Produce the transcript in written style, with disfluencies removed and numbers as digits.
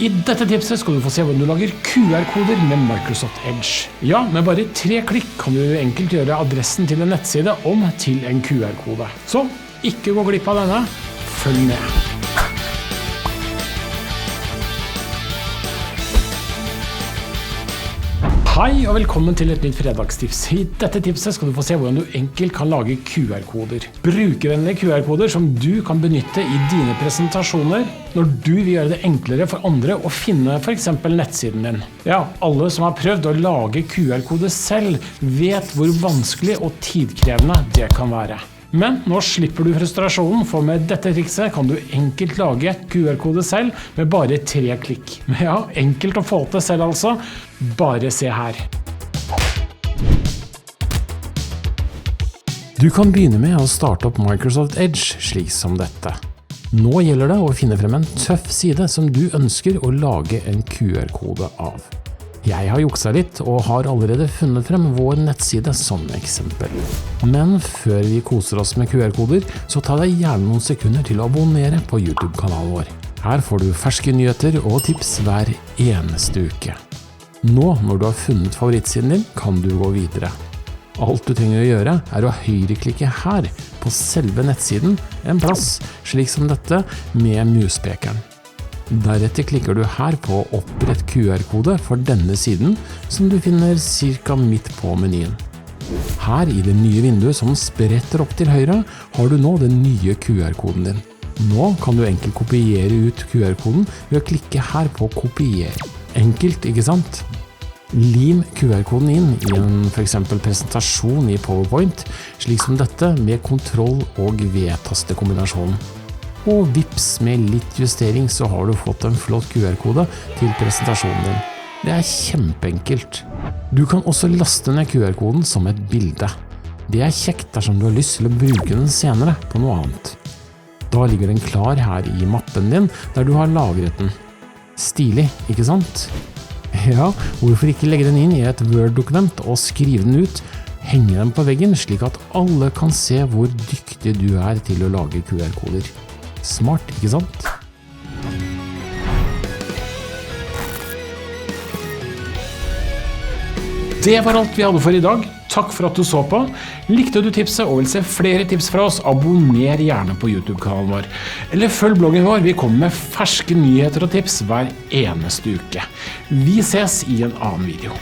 I dette tipset skal du få se hvordan du lager QR-koder med Microsoft Edge. Ja, med bare 3 klikk kan du enkelt gjøre adressen til en nettside om til en QR-kode. Så, ikke gå glipp av denne. Følg med. Hei og velkommen til et nytt fredagstips. I dette tipset skal du få se hvordan du enkelt kan lage QR-koder. Brukervennlige QR-koder som du kan benytte i dine presentasjoner når du vil gjøre det enklere for andre å finne for eksempel nettsiden din. Ja, alle som har prøvd å lage QR-koder selv vet hvor vanskelig og tidkrevende det kan være. Men nå slipper du frustrasjonen, for med dette trikset kan du enkelt lage QR-kode selv med bare 3 klikk. Men ja, enkelt å få til selv altså. Bare se her. Du kan begynne med å starte opp Microsoft Edge slik som dette. Nå gjelder det å finne frem en tøff side som du ønsker å lage en QR-kode av. Jeg har juksa litt og har allerede funnet frem vår nettside som eksempel. Men før vi koser oss med QR-koder, så ta deg gjerne noen sekunder til å abonnere på YouTube-kanalen vår. Her får du ferske nyheter og tips hver eneste uke. Nå, når du har funnet favorittsiden din, kan du gå videre. Alt du trenger å gjøre er å høyreklikke her på selve nettsiden, en plass slik som dette med muspekeren. Deretter klikker du her på opprett QR-kode for denne siden, som du finner cirka midt på menyen. Her i det nye vinduet som spretter opp til høyre, har du nå den nye QR-koden din. Nå kan du enkelt kopiere ut QR-koden ved å klikke her på kopier. Enkelt, ikke sant? Lim QR-koden inn i en for eksempel presentasjon i PowerPoint, slik som dette med Ctrl- og V-tastekombinasjonen. Og vips, med litt justering så har du fått en flott QR-kode til presentasjonen din. Det er kjempeenkelt. Du kan også laste ned QR-koden som et bilde. Det er kjekt dersom du har lyst til å bruke den senere på noe annet. Da ligger den klar her i mappen din, der du har lagret den. Stilig, ikke sant? Ja, hvorfor ikke legge den inn i et Word-dokument og skrive den ut, henge den på veggen slik at alle kan se hvor dyktig du er til å lage QR-koder. Smart, ikke sant? Det var alt vi hadde for i dag. Takk for at du så på. Likte du tipset og vil se flere tips fra oss, abonner gjerne på YouTube-kanalen vår. Eller følg bloggen vår, vi kommer med ferske nyheter og tips hver eneste uke. Vi ses i en annen video.